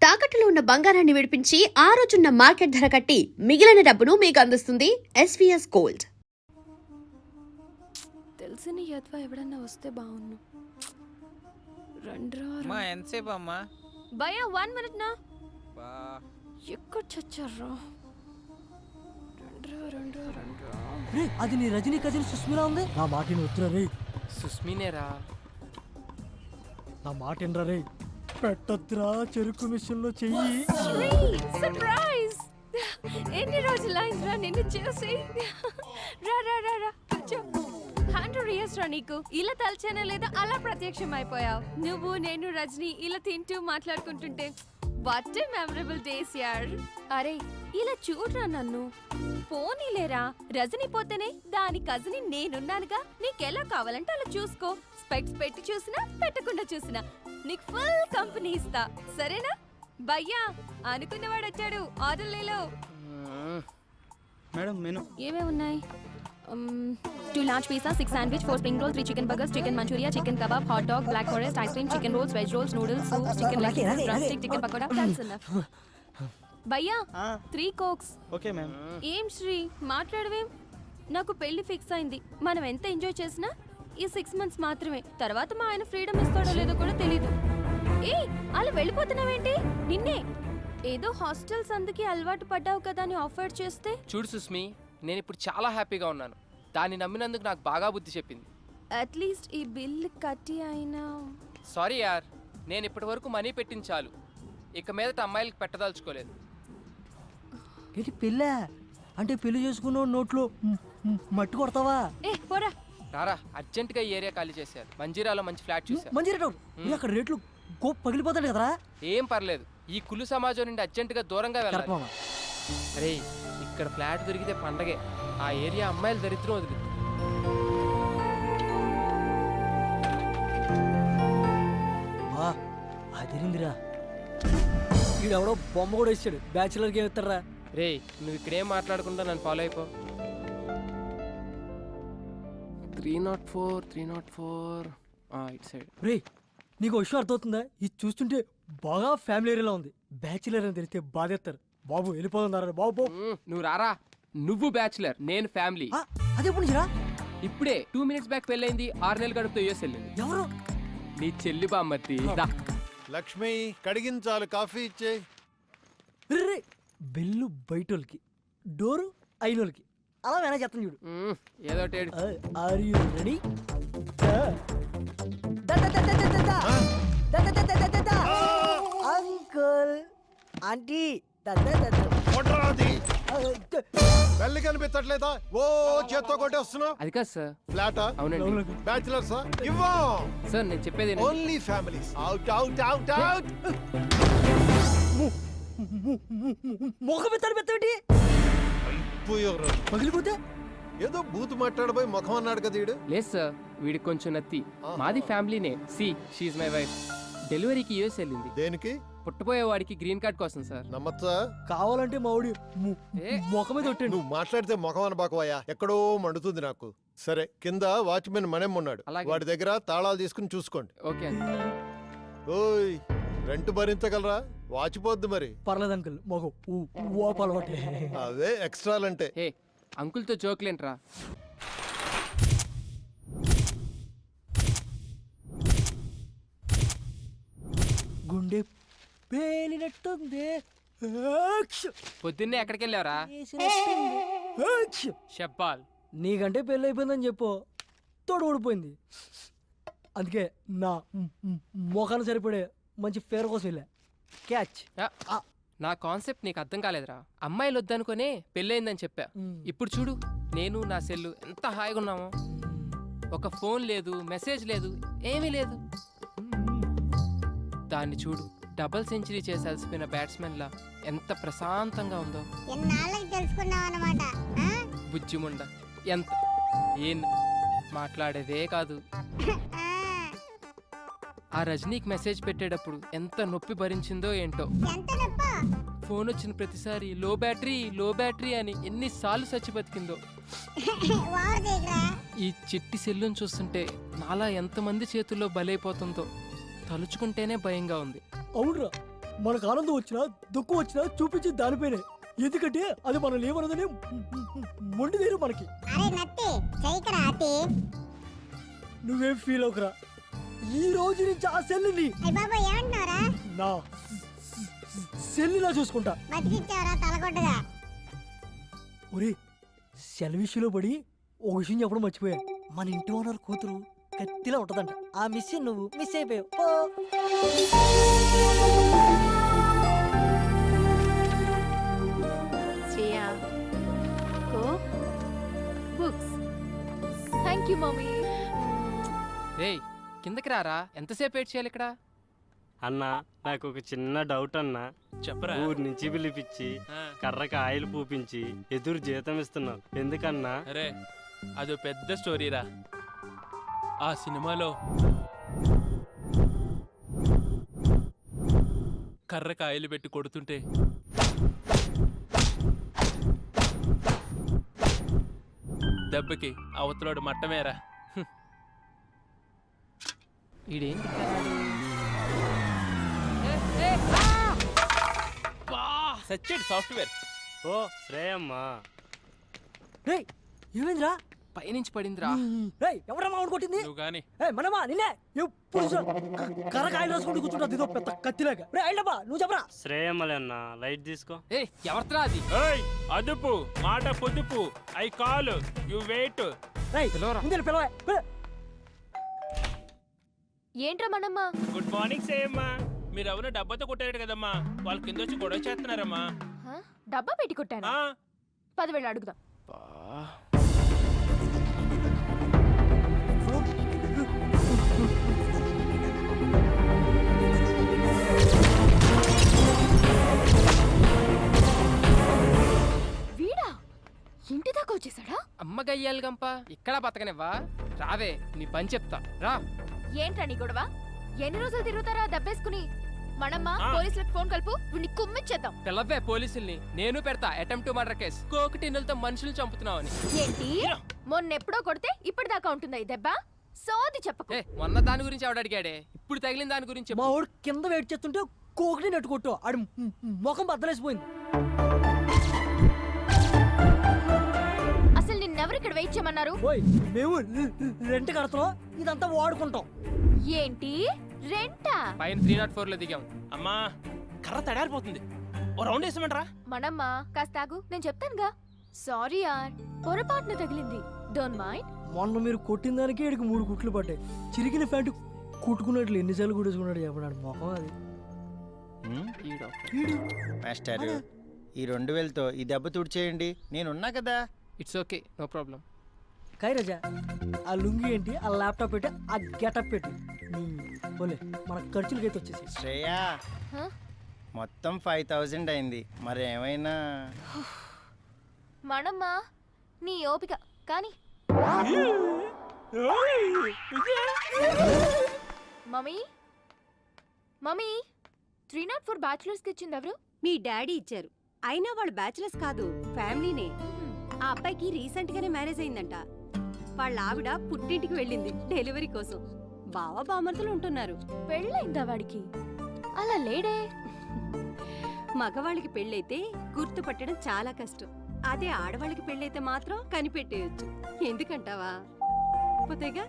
తాకట్టులో ఉన్న బంగారాన్ని విడిపించి ఆ రోజున్న మార్కెట్ ధర కట్టి మిగిలిన డబ్బును మీకు అందిస్తుంది ఎస్వీఎస్ గోల్డ్. తెలిసిన యద్వా ఎవడన్నా వస్తే బాగున్ను. రండ్రా అమ్మా ఎంతసేపు అమ్మా? భయ్యా 1 minute నా. బా ఎక్కడ చచ్చారా? రండ్రా. రే అది నీ రజనీ కజిన్ సుస్మిలా ఉంది. నా మాట ఉత్తరా రే. సుస్మినేరా? నా మాట ఎనరా రే. పెట్టద్రా చెరుకు మిషన్లో చెయ్యి. సర్ప్రైజ్! ఎన్ని రోజులైందిరా నిన్ను చూసి. రా కూర్చో. 100 years రా నీకు. ఇలా తలచానా లేదా అలా ప్రత్యక్షం అయిపోయావు. నువ్వు నేను రజనీ ఇలా తింటూ మాట్లాడుకుంటుంటే వాట్ ఏ మెమరబుల్ డేస్ యార్. అరే ఇలా చూడరా నన్ను. పోనీలేరా, రజనీ పోతేనే దాని కజిని నేనున్నానుగా. నీకెలా కావాలంటే అలా చూసుకో. స్పెక్ట్స్ పెట్టి చూసినా పెట్టకుండా చూసినా నీకు ఫుల్ కంపెనీ ఇస్తా, సరేనా? భయ్యా అనుకున్నవాడు వచ్చాడు, ఆర్డర్లేలో. మేడం మెను ఏమేమి ఉన్నాయి? 2 large pizza, 6 sandwich, 4 spring roll, 3 chicken burgers, chicken manchuria, chicken kebab, hot dog, black forest, ice cream, chicken rolls, veg rolls, noodles, soup, chicken leg pieces, drumstick, chicken pakoda. That's enough. భయ్యా 3 cokes. Okay ma'am. ఏం శ్రీ మాట్లాడవేం? నాకు పెళ్లి fix అయింది. మనం ఎంత enjoy చేసినా ఈ 6 months మాత్రమే. తర్వాత మా ఆయన ఫ్రీడమ్ ఇస్తాడో లేదో కూడా తెలీదు. ఏ అలా వెళ్ళిపోతున్నావేంటి? నిన్నే ఏదో హాస్టల్స్ అందుకే అలవాటు పడ్డావు కదా అని ఆఫర్ చేస్తే. చూడు సుస్మి, నేను ఇప్పుడు చాలా హ్యాపీగా ఉన్నాను. దాన్ని నమ్మినందుకు నాకు బాగా బుద్ధి చెప్పింది. అట్లీస్ట్ ఈ బిల్ కట్టి అయినా. సారీ యార్, నేను ఇప్పటి వరకు మనీ పెట్టింది చాలు. ఇక మీదట అమ్మాయిలకు పెట్టదలుచుకోలేదు. ఏంటి పెళ్ళా? అంటే పెళ్లి చేసుకున్న నోట్లో మట్టి కొడతావా? ఏ పోరా. రారా, అర్జెంటుగా ఈ ఏరియా ఖాళీ చేశారు. మంజీరాలో మంచి ఫ్లాట్ చూశారు. మంచి రేటు. అక్కడ రేట్లు గోప్ పగిలిపోతాడు కదరా. ఏం పర్లేదు, ఈ కుళ్ళు సమాజం నుండి అర్జెంటుగా దూరంగా వెళ్ళాలి. అరే ఇక్కడ ఫ్లాట్ దొరికితే పండగే. ఆ ఏరియా అమ్మాయిలు దరిద్రం వదిలి. వా అదిరిందిరా. వీడెవడో బొమ్మ కూడా ఇచ్చాడు. బ్యాచులర్కి ఏమి ఇస్తారా? రే నువ్వు ఇక్కడేం మాట్లాడకుండా నన్ను ఫాలో అయిపో. 304 ఇటు సైడ్. రే నీకు విషయం అర్థమవుతుందా? ఇది చూస్తుంటే బాగా ఫ్యామిలీ ఏరియాలో ఉంది. బ్యాచులర్ అని తెలిస్తే బాధేస్తారు. బాబు వెళ్ళిపోతున్నారా బాబు. నువ్వు రారా. నువ్వు బ్యాచులర్, నేను ఫ్యామిలీ. అదే పుణ్యరా. ఇప్పుడే 2 minutes బ్యాక్ పెళ్ళైంది. 6 నెలలు గడుపుతూ యూఎస్ వెళ్ళింది. ఎవరు? నీ చెల్లి బామ్మర్తి. లక్ష్మి కడిగించాలి, కాఫీ ఇచ్చే. రే బెల్లు బయటోళ్ళకి, డోరు అయినోళ్ళకి. అలా మేనేజ్ చేస్తాను చూడు. ఏదో are you ready? Uncle aunty పెళ్లి కనిపించట్లేదా? ఓ చేత్తో కొట్టేస్తున్నావు. అది కాదు సార్. ఫ్లాటా? అవునండి. బ్యాచులర్సా? ఇవ్వం. సార్ నేను చెప్పేది only families. Out out out out. ముఖం ఎత్తాడు పెద్దటి పగిలిపోతే. ఏదో బూత్ మాట్లాడబోయి ముఖం అన్నాడు కదా వీడు. లేదు సార్, వీడికి కొంచెం నత్తి. మాది ఫ్యామిలీనే. She's my wife. డెలివరీకి యూఎస్ వెళ్ళింది. దేనికి? పుట్టబోయే వాడికి గ్రీన్ కార్డ్ కోసం సార్. నమ్మచ్చా? కావాలంటే మావుడి ముఖం మీద కొట్టాడు. నువ్వు మాట్లాడితే ముఖం అనబాకవయ్యా, ఎక్కడో మండుతుంది నాకు. సరే కింద వాచ్మెన్ మనేం ఉన్నాడు, వాడి దగ్గర తాళాలు తీసుకుని చూసుకోండి. ఓకే. ఓయ్ రెంట్ భరించగలరా? వాచిపోద్ది మరి. పర్లేదు అంకుల్, మొగ అలవాటే. అవే ఎక్స్ట్రాలంటే. హే అంకుల్తో జోక్లేంట్రా. గుండె పేలినట్టుంది. పొద్దున్నే ఎక్కడికి వెళ్ళావరా? షబ్బాల్. నీకంటే పెళ్ళి అయిపోయిందని చెప్పు. తోడు ఓడిపోయింది. అందుకే నా మొఖాన్ని సరిపడే మంచి ఫేర్ కోసం వెళ్ళా. క్యాచ్. నా కాన్సెప్ట్ నీకు అర్థం కాలేదురా. అమ్మాయిలు వద్దనుకునే పెళ్ళయిందని చెప్పా. ఇప్పుడు చూడు, నేను నా సెల్లు ఎంత హాయిగా ఉన్నామో. ఒక ఫోన్ లేదు, మెసేజ్ లేదు, ఏమీ లేదు. దాన్ని చూడు, డబుల్ సెంచరీ చేసి అలసిపోయిన బ్యాట్స్మెన్ లా ఎంత ప్రశాంతంగా ఉందో. బుజ్జిముండ ఎంత ఏం మాట్లాడేదే కాదు. ఆ రజనీకి మెసేజ్ పెట్టేటప్పుడు ఎంత నొప్పి భరించిందో ఏంటో. ఫోన్ వచ్చిన ప్రతిసారి లో బ్యాటరీ అని ఎన్నిసార్లు చచ్చి బతికిందో. ఈ చిట్టి సెల్లును చూస్తుంటే నాలా ఎంతమంది చేతుల్లో బలైపోతుందో తలుచుకుంటేనే భయంగా ఉంది. అవునరా, మనకు ఆనందం వచ్చినా దుఃఖం వచ్చినా చూపించి దానిపైనే. ఎందుకంటే అది మనల్ని ఏమన్నదని మొండి తీరు మనకి. అరే నత్తి చైకరా అతి. నువ్వేం ఫీల్ అవుకురా, ఈ రోజు నుంచి ఆ సెల్లుని అయ్య బాబా ఏమంటున్నారా? నా సెల్లులా చూసుకుంటా. బతికిచ్చావరా తలగొడ్డగా. ఒరే సెల్ విషయంలో పడి ఒక విషయం చెప్పడం మర్చిపోయా. మన ఇంటి ఓనర్ కూతురు కత్తిలా ఉంటదంట. ఆ మిస్ నువ్వు మిస్ అయిపోయావు. Shreya coke books. Thank you mummy. రేయ్ కిందకి రారా, ఎంతసేపు వెయిట్ చేయాలి ఇక్కడ? అన్నా నాకు ఒక చిన్న డౌట్ అన్నా. చెప్పరా ఊరి నుంచి పిలిపించి కర్రకి ఆయిల్ పూపించి ఎదురు జీతం ఇస్తున్నావు ఎందుకన్నా? అరే అదో పెద్ద స్టోరీరా. ఆ సినిమాలో కర్ర కాయలు పెట్టి కొడుతుంటే దెబ్బకి అవతలోడు మట్టమేరా. ఈడేంటి సచ్చేడు సాఫ్ట్వేర్. ఓ శ్రేయమ్మా, రే ఏమైందిరా? పైనుంచి పడిందిరా. రే ఎవరా మామిడి కొట్టింది? నువ్వు గాని మనమా నిన్నే ఎప్పుడు కర్రకాయలు రాసుకుంటూ కూర్చుంటుంది ఇదో పెద్ద కత్తిలాగా. రే అయినబ్బా నువ్వు చెప్పరా. శ్రేయమ్మలే అన్నా, లైట్ తీసుకో. ఏ ఎవరిరా అది? అదుపు మాట పొదుపు. I call you wait. రేయ్ పిలవరా. ముందే పిలవ. ఏంట్రా మనమ్మ? Good morning సేయమ్మా. మీరు ఎవరో డబ్బాతో కొట్టారు కదమ్మా, వాళ్ళ కింద వచ్చి గొడవ చేస్తున్నారమ్మా. హ? డబ్బా పెట్టి కొట్టాను. 10,000 అడుగుదాం. వీడా ఇంటి దాకా వచ్చేసాడా? అమ్మ గయ్యాలి గంప, ఇక్కడ బతకనివ్వా? రావే నీ పని చెప్తా రా. ఏంట్రా నీ గొడవ? ఎన్ని రోజులు తిరుగుతారా దబ్బేసుకుని? మనమ్మ ఆ. పోలీసులకు ఫోన్ కలుపు, వీడిని కుమ్మిచ్చేద్దాం. పిల్లవే పోలీసుల్ని, నేను పెడతా attempt to murder case. Coke టిన్నులతో మనుషులు చంపుతున్నావని. ఏంటి మొన్నెప్పుడో కొడితే ఇప్పటిదాకా ఉంటుందా ఈ దెబ్బ? సోది చెప్పకు. ఏ మొన్న దాని గురించి ఎవడు అడిగాడే? ఇప్పుడు తగిలిన దాని గురించి చెప్పు. మా వాడు కింద వెయిట్ చేస్తుంటే కోకిని నెట్టు కొట్టు. ఆడి ముఖం బద్దలేసిపోయింది. అసలు నిన్నెవరు ఇక్కడ వెయిట్ చేయమన్నారు? ఓయ్ మేము రెంట్ కడుతున్నాం, ఇదంతా వాడుకుంటాం. ఏంటి రెంటా? పైన 304 లో దిగాం. అమ్మా కర్ర తడారిపోతుంది, ఓ రౌండ్ వేసామంటరా. మనమ్మ కాస్త ఆగు, నేను చెప్తానుగా. సారీ యార్, పొరపాటున తగిలింది. Don't mind. మొన్న మీరు కొట్టిన దానికి ఈడికి 3 కుట్లు పడ్డాయి. చిరిగిన ప్యాంటు కుట్టుకున్నట్లు ఎన్నిసార్లు కుట్టేసుకున్నాడు చెప్పడాడు మొఖం అది. ఈడో. ఈడు మాస్టర్ ఈ 2000తో ఈ దెబ్బ తుడిచేయండి, నేనున్నా కదా. It's okay, no problem. కైరజా ఆ లుంగి ఏంటి, ఆ ల్యాప్టాప్ పెట్టి, ఆ గెటప్ పెట్టి పోలే మన ఖర్చులకైతే వచ్చేసి. శ్రేయా హ? మొత్తం 5000 అయింది, మరి ఏమైనా మనమ్మ నీ ఓపిక కానీ. మమ్మీ మమ్మీ 304 బ్యాచులర్స్ కి ఇచ్చింది ఎవరు? మీ డాడీ ఇచ్చారు. అయినా వాళ్ళు బ్యాచిలర్స్ కాదు, ఫ్యామిలీనే. ఆ అబ్బాయికి రీసెంట్ గానే మ్యారేజ్ అయిందంట. వాళ్ళ ఆవిడ పుట్టింటికి వెళ్ళింది డెలివరీ కోసం. బావ బామర్తులు ఉంటున్నారు. పెళ్ళైందా వాడికి? అలా లేడే. మగవాళ్ళకి పెళ్ళైతే గుర్తుపట్టడం చాలా కష్టం. అదే ఆడవాళ్ళకి పెళ్ళైతే మాత్రం కనిపెట్టేయొచ్చు. ఎందుకంటావా? పోతేగా.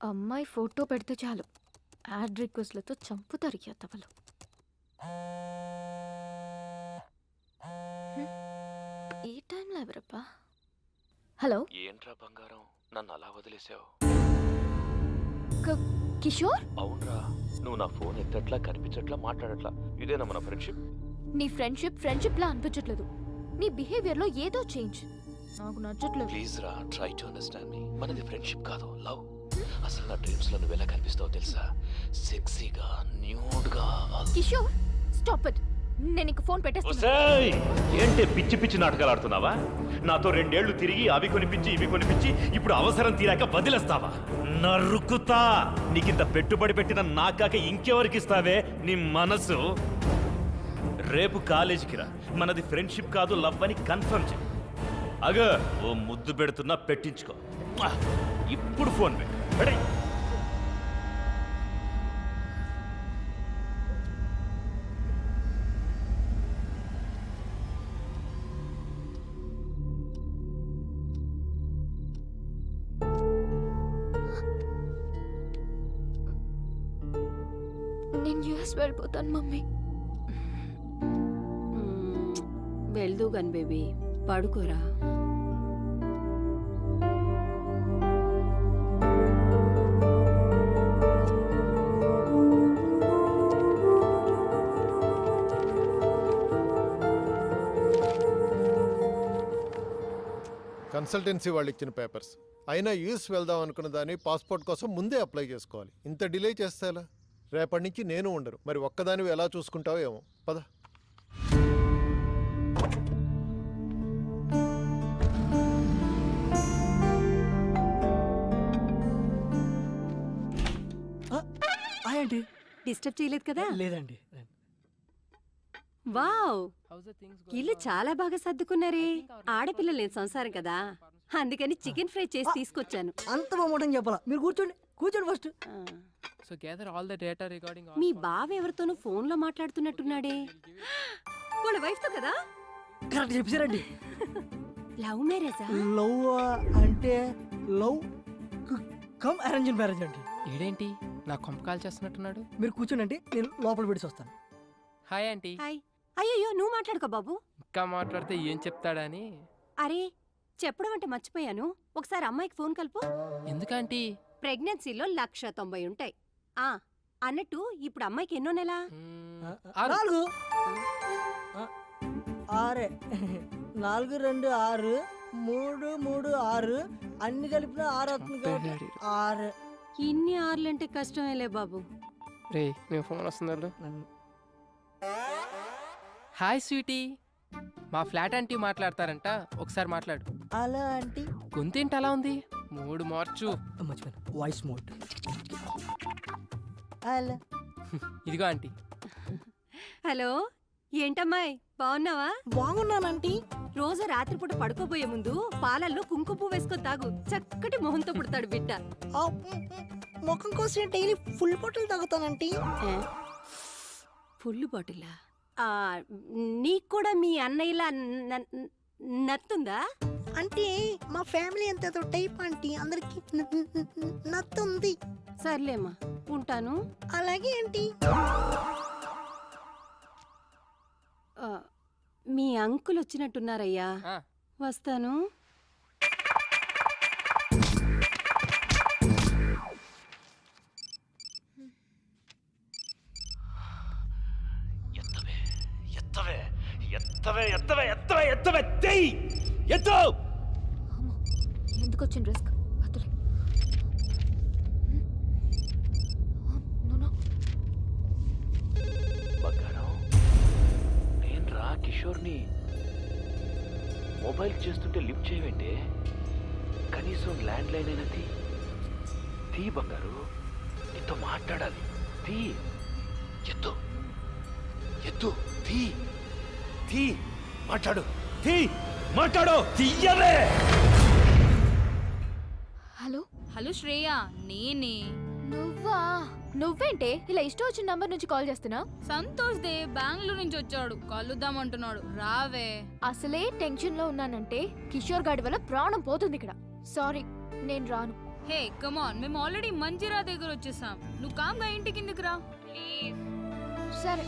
అమ్మాయి ఫోటో పెడితే చాలు యాడ్ రిక్వెస్ట్లతో చంపుతారు ఈ అత్తవలు. ఈ టైంలో ఎవరప్పా? హలో ఏంట్రా బంగారం, నన్ను అలా వదిలేసావు? కిషోర్, అవునరా, నువ్వు నా ఫోన్ ఎత్తట్లా, కనిపించట్లా, మాట్లాడట్లా. ఇదేనా మన ఫ్రెండ్షిప్? నీ ఫ్రెండ్షిప్ లా అనిపించట్లేదు. నీ బిహేవియర్ లో ఏదో చేంజ్ నాకు నచ్చట్లేదు. ప్లీజ్ రా, ట్రై టు అండర్స్టాండ్ మీ. మనది ఫ్రెండ్షిప్ కాదు, లవ్. అసలు నా డ్రీమ్స్ లో నువ్వు ఎలా కనిపిస్తావో తెలుసా? సెక్సీగా, న్యూడ్ గా. Kishore stop it. నేను నీకు ఫోన్ పెట్టేస్తాను. ఏంటి పిచ్చి పిచ్చి నాటకాలు ఆడుతున్నావా? నాతో 2 ఏళ్లు తిరిగి అవి కొనిపించి ఇవి కొనిపించి ఇప్పుడు అవసరం తీరాక వదిలేస్తావా? నరుకుతా. నీకింత పెట్టుబడి పెట్టిన నాకాక ఇంకెవరికి ఇస్తావే నీ మనసు? రేపు కాలేజీకి రా. మనది ఫ్రెండ్షిప్ కాదు, లవ్ అని కన్ఫర్మ్ చేయి. అగ ఓ ముద్దు పెడుతున్నా పెట్టించుకో. ఇప్పుడు ఫోన్ పెట్టు. నేను యూఎస్ వెళ్ళిపోతాను మమ్మీ. వెళ్దు గన్ బేబీ, పడుకోరా. కన్సల్టెన్సీ వాళ్ళు ఇచ్చిన పేపర్స్ అయినా యూఎస్ వెళ్దాం అనుకున్న దాన్ని పాస్పోర్ట్ కోసం ముందే అప్లై చేసుకోవాలి. ఇంత డిలే చేస్తే ఎలా? రేపటి నుంచి నేను ఉండరు. మరి ఒక్కదానివి ఎలా చూసుకుంటావో ఏమో. పద. ఏంటి? డిస్టర్బ్ చేయలేదు కదా? లేదండి. వావ్, ఇల్లు చాలా బాగా సర్దుకున్నారే. ఆడపిల్ల లేని సంసారం కదా, అందుకని చికెన్ ఫ్రై చేసి తీసుకొచ్చాను. అంత బాగుంటని చెప్పాలా? మీరు కూర్చోండి, కూర్చోండి first. So gather all the data regarding మీ బావ ఎవరితోనూ ఫోన్ లో మాట్లాడుతున్నట్టున్నాడే. వాళ్ళ వైఫ్ తో కదా? కరెక్ట్ చెప్పారండి. లవ్ మ్యారేజా? లవ్ అంటే లవ్ కమ్ అరేంజ్ మ్యారేజ్ అండి. ఈడేంటి నా కొంప కాల్ చేస్తున్నట్టున్నాడు? మీరు కూర్చోండి అంటే నేను లోపల పెట్టి వస్తాను. Hi aunty. హాయ్. అయ్యో నువ్వు మాట్లాడుకో బాబు. ఇంకా మాట్లాడితే ఏం చెప్తాడని. అరే చెప్పడం అంటే మర్చిపోయాను, ఒకసారి అమ్మాయికి ఫోన్ కలుపు. ఎందుకంటీ? ప్రెగ్నెన్సీలో 190 ఉంటాయి. అన్నట్టు ఇప్పుడు అమ్మాయికి ఎన్నో నెల? 4 6 4 2 6 3 3 6 అన్ని కలిపిన 6 అవుతుంది కాబట్టి 6. ఇన్ని ఆర్లంటే కష్టమేలే బాబు. రే మేము ఫోన్ వస్తుంది. హాయ్ స్వీటీ, మా ఫ్లాట్ ఆంటీ మాట్లాడతారంట, ఒకసారి మాట్లాడు. అలా ఆంటీ గొంతేంటి అలా ఉంది? మూడు మార్చు. మర్చిపోయాను, వాయిస్ మోడ్. అలా ఇదిగో ఆంటీ. హలో, ఏంటమ్మాయి బాగున్నావా? బాగున్నానంటీ. రోజు రాత్రిపూట పడుకోబోయే ముందు పాలల్లో కుంకుమ పువ్వు వేసుకొని తాగు, చక్కటి మొహంతో పుడతాడు బిడ్డ. ముఖం కోసం డైలీ ఫుల్ బాటిల్ తాగుతానంటీ. ఫుల్ బాటిలా? నీకు కూడా మీ అన్నయ్యలా నత్తుందా? అంటే మా ఫ్యామిలీ అంత టైప్ ఆంటీ, అందరికి నత్తుంది. సర్లేమ్మా, ఉంటాను. అలాగే ఆంటీ. మీ అంకుల్ వచ్చినట్టున్నారయ్యా, వస్తాను. ఎందుకు వచ్చిన రిస్క్? నేను రా కిషోర్ని. మొబైల్ చేస్తుంటే లిఫ్ట్ చేయవేంటే? కనీసం ల్యాండ్ లైన్ అయినా తీ బంగారు, నీతో మాట్లాడాలి. తీ, ఎత్తు ఎత్తు, తీ మాట్లాడు, మాట్లాడు, తీయవే. హలో హలో శ్రేయ, నేనే. నువ్వా? నువ్వేంటే ఇలా ఇష్టం వచ్చిన నంబర్ నుంచి కాల్ చేస్తున్నా? సంతోష్ దే బెంగళూరు నుంచి వచ్చాడు, కలుద్దామంటున్నాడు, రావే. అసలే టెన్షన్ లో ఉన్నానంటే కిషోర్ గాడి వల్ల ప్రాణం పోతుంది ఇక్కడ. సారీ, నేను రాను. హే కమాన్, మేము ఆల్రెడీ మంజిరా దగ్గర వచ్చేసాం, నువ్వు కామ్గా ఇంటి కిందకి రా ప్లీజ్. సరే.